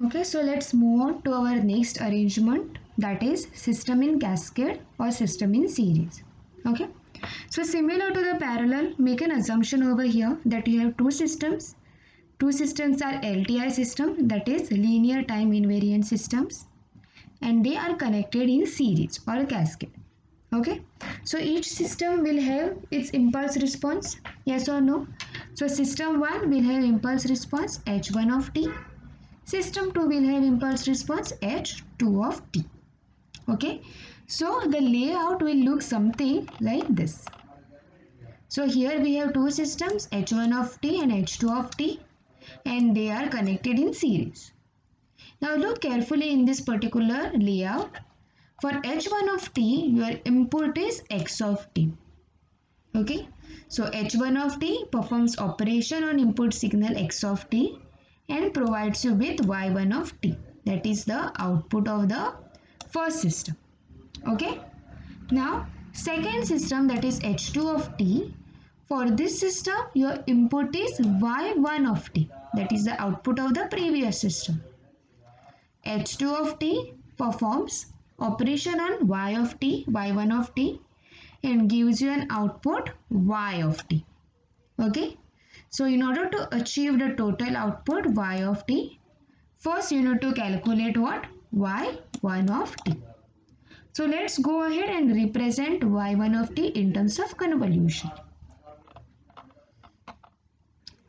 Okay, so let's move on to our next arrangement, that is system in cascade or system in series. Okay, so similar to the parallel, make an assumption over here that you have two systems. Two systems are LTI system, that is linear time invariant systems, and they are connected in series or cascade. Okay, so each system will have its impulse response, yes or no. So system 1 will have impulse response h1 of t, system 2 will have impulse response h2 of t. Okay, so the layout will look something like this. So here we have two systems h1 of t and h2 of t, and they are connected in series. Now look carefully in this particular layout. For h1 of t, your input is x of t. Okay, so h1 of t performs operation on input signal x of t and provides you with y1 of t. That is the output of the first system. Okay, now second system, that is h2 of t. For this system, your input is y1 of t. That is the output of the previous system. h2 of t performs operation on y of t, y1 of t, and gives you an output y of t. Okay, so in order to achieve the total output y of t, first you need to calculate what? y1 of t. So let's go ahead and represent y1 of t in terms of convolution.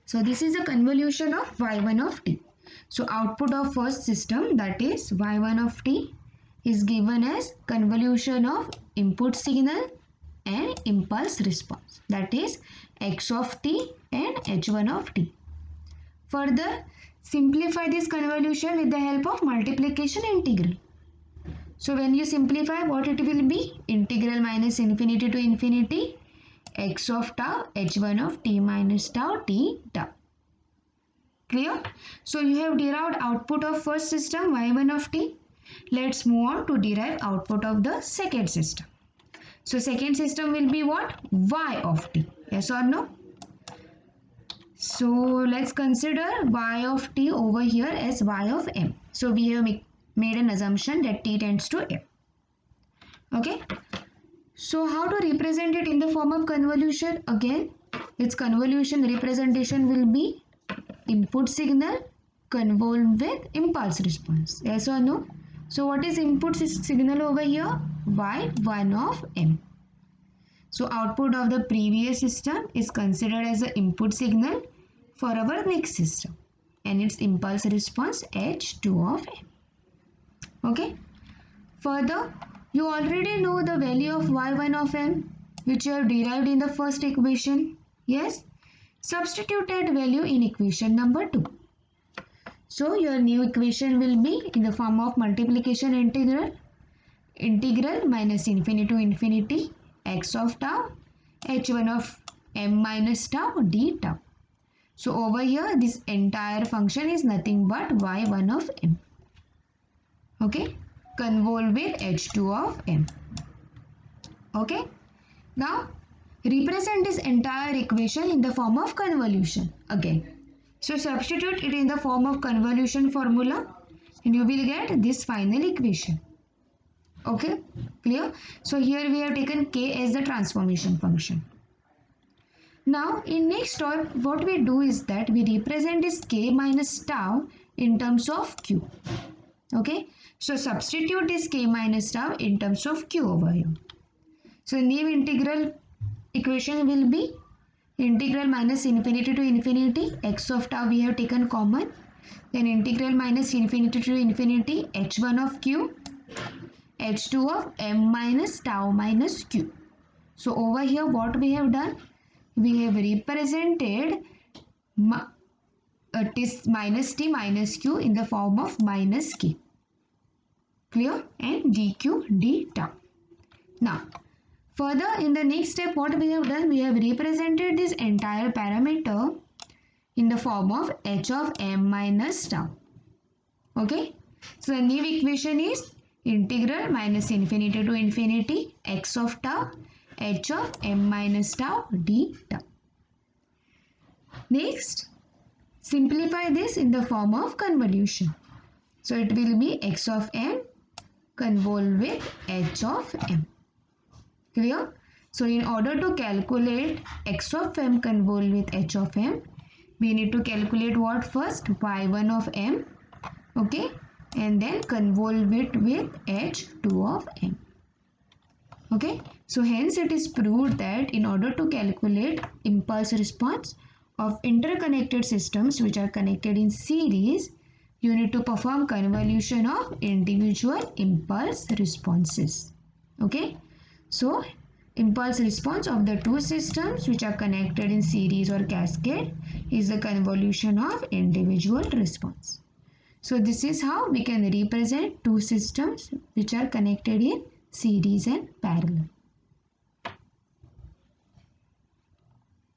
So this is a convolution of y1 of t. So output of first system, that is y1 of t, is given as convolution of input signal and impulse response, that is x of t and h1 of t. Further, simplify this convolution with the help of multiplication integral. So when you simplify, what it will be? Integral minus infinity to infinity x of tau h1 of t minus tau t tau. Clear? So you have derived output of first system y1 of t. Let's move on to derive output of the second system. So second system will be what? Y of t. Yes or no? So let's consider y of t over here as y of m. So we have made an assumption that t tends to m. Okay. So how to represent it in the form of convolution? Again, its convolution representation will be input signal convolved with impulse response. Yes or no? So what is input signal over here? y1 of m. So output of the previous system is considered as the input signal for our next system, and its impulse response h2 of m. Okay. Further, you already know the value of y1 of m, which you have derived in the first equation. Yes. Substitute that value in equation number 2. So your new equation will be in the form of multiplication integral. Integral minus infinity to infinity x of tau h1 of m minus tau d tau. So over here this entire function is nothing but y1 of m. Okay, convolve with h2 of m. Okay, now represent this entire equation in the form of convolution again. So substitute it in the form of convolution formula and you will get this final equation. Okay, clear? So here we have taken k as the transformation function. Now in next step, what we do is that we represent this k minus tau in terms of q. Okay, so substitute this k minus tau in terms of q over here. So new integral equation will be integral minus infinity to infinity x of tau we have taken common, then integral minus infinity to infinity h1 of q h2 of m minus tau minus q. So over here what we have done, we have represented minus t minus q in the form of minus k. Clear? And dq d tau. Now further, in the next step, what we have done, we have represented this entire parameter in the form of h of m minus tau. Okay, so the new equation is integral minus infinity to infinity x of tau h of m minus tau d tau. Next, simplify this in the form of convolution. So it will be x of m convolved with h of m. Clear? So in order to calculate x of m convolved with h of m, we need to calculate what first? y1 of m, okay, and then convolve it with h2 of m. Okay, so hence it is proved that in order to calculate impulse response of interconnected systems which are connected in series, you need to perform convolution of individual impulse responses. Okay, so impulse response of the two systems which are connected in series or cascade is the convolution of individual response. So this is how we can represent two systems which are connected in series and parallel.